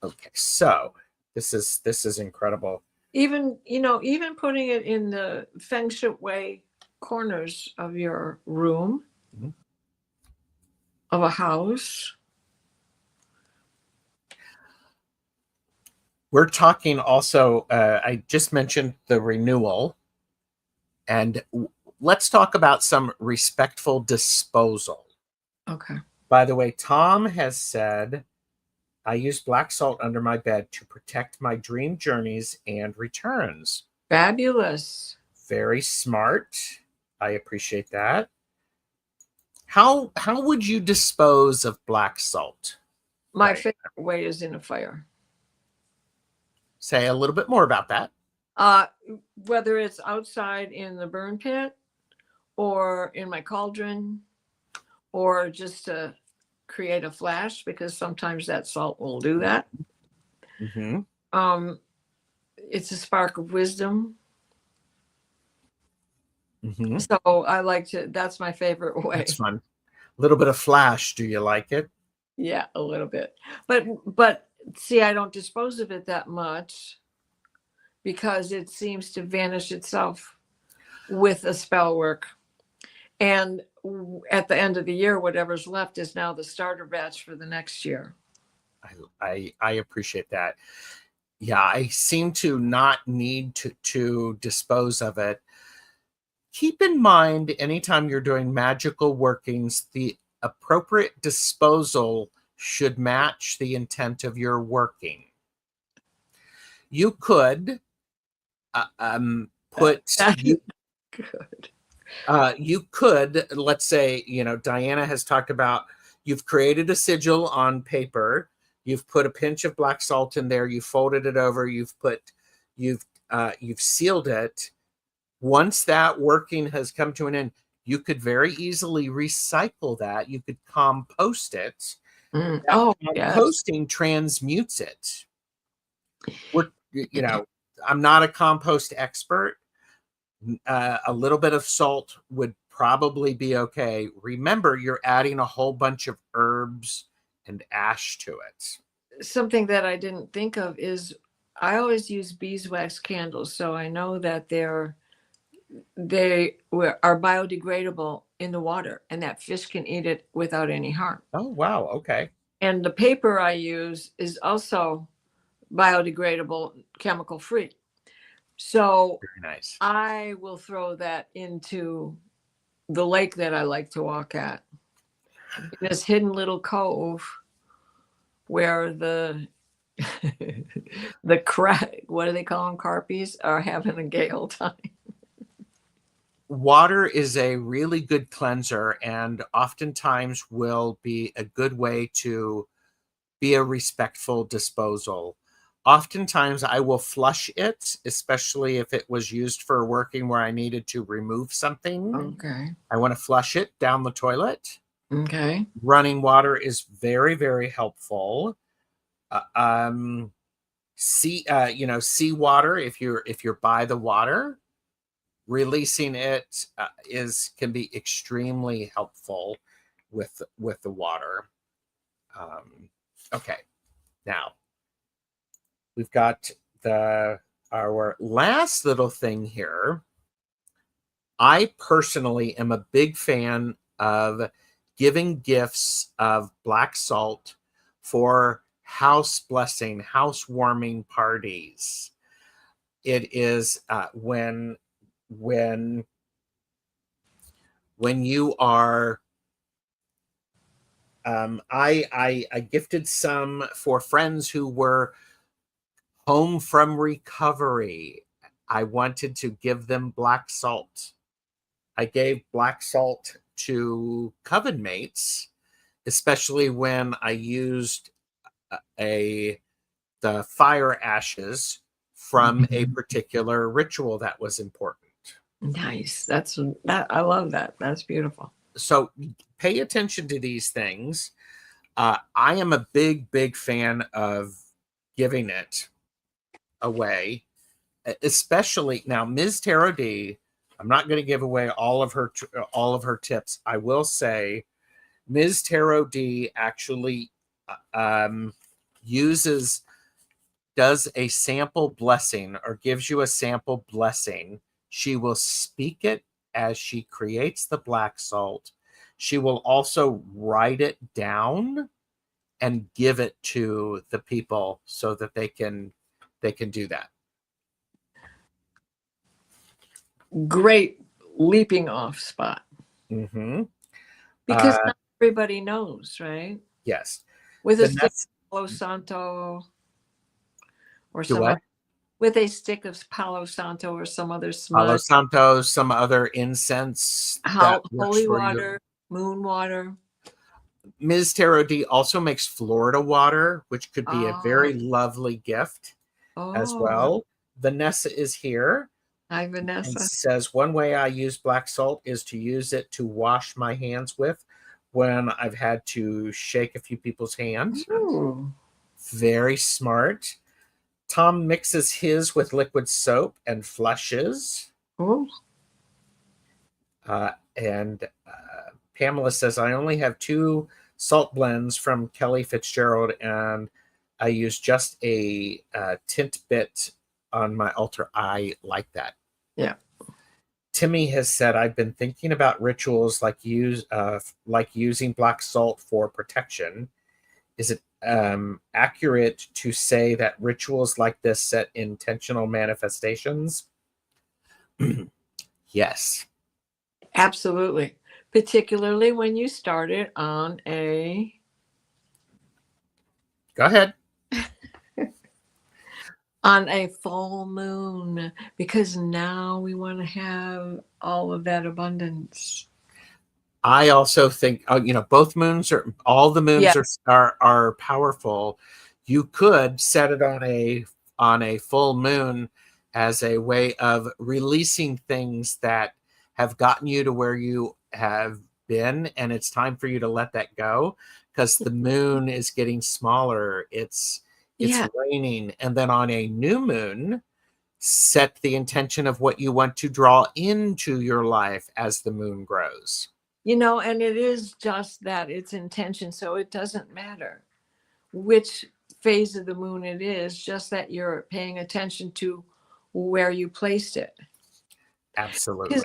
Okay, so this is incredible. Even, even putting it in the feng shui corners of your room, Mhm. of a house. We're talking also, I just mentioned the renewal, and let's talk about some respectful disposal. Okay. By the way, Tom has said, I use black salt under my bed to protect my dream journeys and returns. Fabulous. Very smart. I appreciate that. How would you dispose of black salt? My favorite way is in a fire. Say a little bit more about that. Whether it's outside in the burn pit or in my cauldron, or just to create a flash, because sometimes that salt will do that. Mm-hmm. It's a spark of wisdom. Mm-hmm. So I like to, that's my favorite way. That's fun. A little bit of flash. Do you like it? Yeah, a little bit. But see, I don't dispose of it that much because it seems to vanish itself with a spell work. And at the end of the year, whatever's left is now the starter batch for the next year. I appreciate that. Yeah, I seem to not need to dispose of it. Keep in mind, anytime you're doing magical workings, the appropriate disposal should match the intent of your working. You could put Good. You could, let's say, Diana has talked about, you've created a sigil on paper, you've put a pinch of black salt in there, you folded it over, you've sealed it. Once that working has come to an end, you could very easily recycle that. You could compost it. Oh, composting transmutes it. I'm not a compost expert. A little bit of salt would probably be okay. Remember, you're adding a whole bunch of herbs and ash to it. Something that I didn't think of is I always use beeswax candles, so I know that they are biodegradable in the water, and that fish can eat it without any harm. Oh, wow. Okay. And the paper I use is also biodegradable, chemical free. So very nice. I will throw that into the lake that I like to walk at. This hidden little cove where the what do they call them, carpies, are having a gay old time. Water is a really good cleanser, and oftentimes will be a good way to be a respectful disposal. Oftentimes I will flush it, especially if it was used for working where I needed to remove something. Okay. I want to flush it down the toilet. Okay. Running water is very, very helpful. Seawater, if you're by the water, releasing it can be extremely helpful with the water. Okay, now we've got our last little thing here. I personally am a big fan of giving gifts of black salt for house blessing, housewarming parties. It is when you are I gifted some for friends who were home from recovery. I wanted to give them black salt. I gave black salt to coven mates, especially when I used a the fire ashes from a particular ritual that was important. Nice. I love that. That's beautiful. So pay attention to these things. I am a big fan of giving it away, especially now. Ms. Tarot D, I'm not going to give away all of her tips. I will say Ms. Tarot D actually does a sample blessing, or gives you a sample blessing. She will speak it as she creates the black salt. She will also write it down and give it to the people so that they can do that. Great leaping off spot. Mm-hmm. Because not everybody knows, right? Yes. With a stick of Palo Santo or some other, with a stick of Palo Santo or some other smudge. Palo Santo, some other incense. Holy water, moon water. Ms. Tarot D also makes Florida water, which could be a very lovely gift as well. Vanessa is here. Hi, Vanessa. And says, one way I use black salt is to use it to wash my hands with when I've had to shake a few people's hands. Ooh. Very smart. Tom mixes his with liquid soap and flushes. Ooh. And Pamela says, I only have 2 salt blends from Kelly Fitzgerald, and I use just a tint bit on my altar. I like that. Yeah. Timmy has said, I've been thinking about rituals like using black salt for protection. Is it accurate to say that rituals like this set intentional manifestations? Yes. Absolutely. Particularly when you start it on a... Go ahead. On a full moon, because now we want to have all of that abundance. I also think, both moons all the moons are powerful. You could set it on a full moon as a way of releasing things that have gotten you to where you have been, and it's time for you to let that go, because the moon is getting smaller. It's waning. And then on a new moon, set the intention of what you want to draw into your life as the moon grows. And it is just that, it's intention. So it doesn't matter which phase of the moon it is, just that you're paying attention to where you placed it. Absolutely.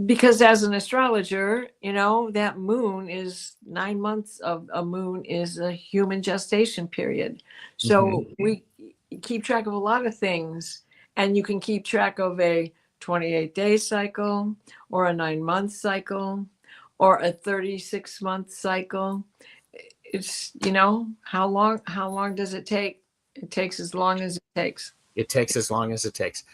Because as an astrologer, that moon is 9 months of a moon is a human gestation period. So we keep track of a lot of things, and you can keep track of a 28-day cycle or a 9-month cycle or a 36-month cycle. It's, how long does it take? It takes as long as it takes. It takes as long as it takes.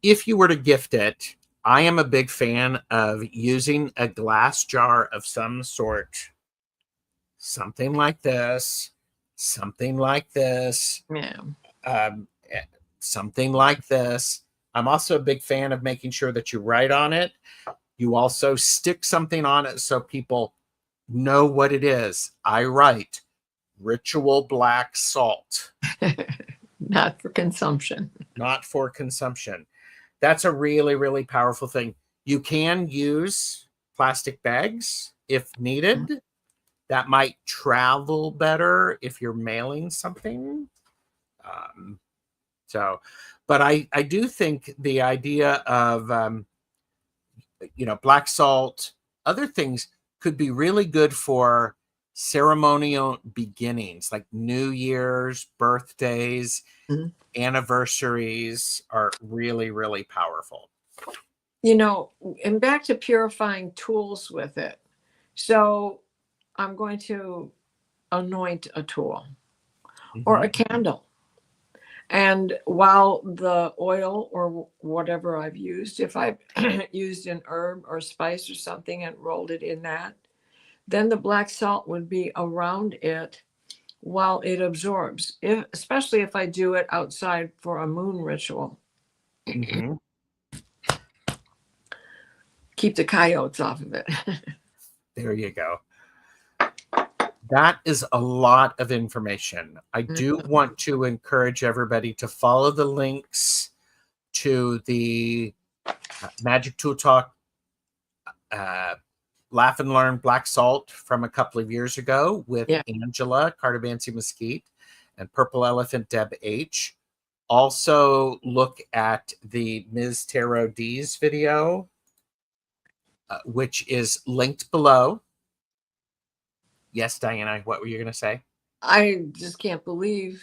If you were to gift it, I am a big fan of using a glass jar of some sort, something like this, something like this, something like this. I'm also a big fan of making sure that you write on it. You also stick something on it so people know what it is. I write ritual black salt. Not for consumption. Not for consumption. That's a really, really powerful thing. You can use plastic bags if needed. That might travel better if you're mailing something. But I do think the idea of, black salt, other things could be really good for ceremonial beginnings, like New Year's, birthdays, anniversaries are really, really powerful. And back to purifying tools with it. So I'm going to anoint a tool or a candle. And while the oil or whatever I've used, if I've used an herb or spice or something and rolled it in that, then the black salt would be around it while it absorbs, especially if I do it outside for a moon ritual. Mhm. Keep the coyotes off of it. There you go. That is a lot of information. I do want to encourage everybody to follow the links to the Magic Tool Talk Laugh and Learn Black Salt from a couple of years ago with Angela Cardabancy Mesquite and Purple Elephant Deb H. Also look at the Ms. Tarot D's video, which is linked below. Yes, Diana, what were you going to say? I just can't believe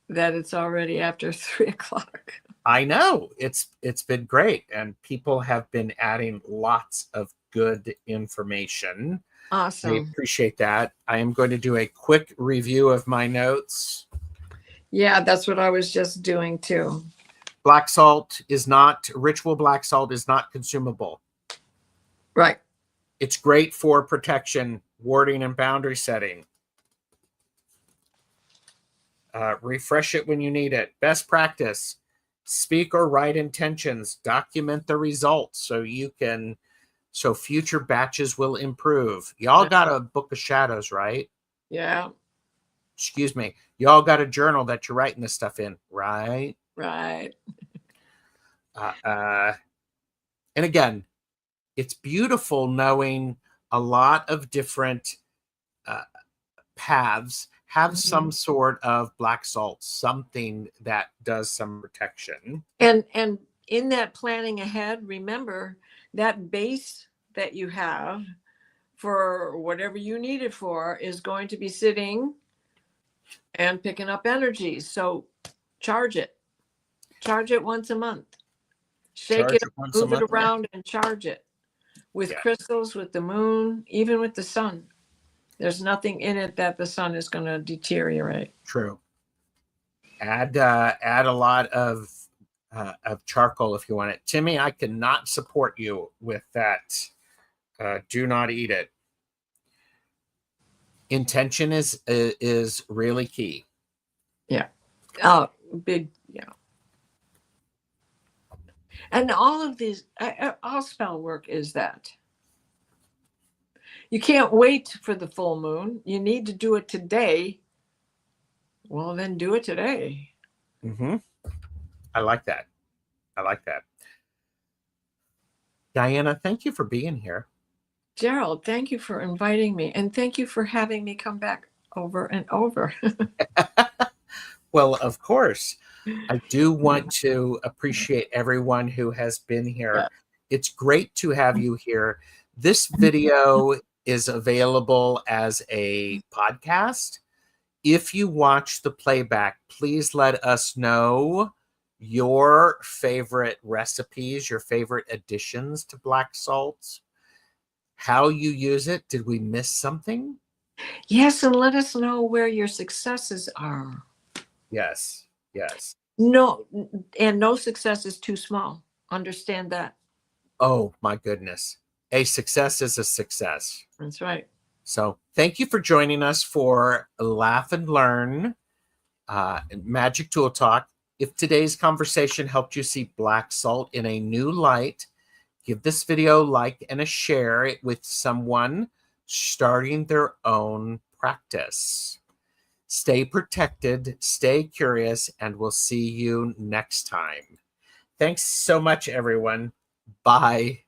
that it's already after 3:00. I know it's been great, and people have been adding lots of good information. Awesome. I appreciate that. I am going to do a quick review of my notes. Yeah, that's what I was just doing too. Black salt is not, ritual black salt is not consumable. Right. It's great for protection, warding, and boundary setting. Refresh it when you need it. Best practice: speak or write intentions, document the results so future batches will improve. Y'all got a book of shadows, right? Yeah. Excuse me. Y'all got a journal that you're writing this stuff in, right? Right. And again, it's beautiful knowing a lot of different paths have some sort of black salt, something that does some protection. And in that planning ahead, remember that base that you have for whatever you need it for is going to be sitting and picking up energy. So charge it once a month. Shake it, move it around, and charge it with crystals, with the moon, even with the sun. There's nothing in it that the sun is going to deteriorate. True. Add a lot of charcoal if you want it. Timmy, I cannot support you with that. Do not eat it. Intention is really key. Yeah. Big. Yeah. And all of these, all spell work is that. You can't wait for the full moon. You need to do it today. Well, then do it today. Mm-hmm. I like that. Diana, thank you for being here. Gerald, thank you for inviting me. And thank you for having me come back over and over. Well, of course. I do want to appreciate everyone who has been here. Yeah. It's great to have you here. This video is available as a podcast. If you watch the playback, please let us know your favorite recipes, your favorite additions to black salt, how you use it. Did we miss something? Yes, and let us know where your successes are. Yes. No, and no success is too small. Understand that. Oh, my goodness. A success is a success. That's right. So thank you for joining us for Laugh and Learn Magic Tool Talk. If today's conversation helped you see black salt in a new light, give this video a like and a share it with someone starting their own practice. Stay protected, stay curious, and we'll see you next time. Thanks so much, everyone. Bye.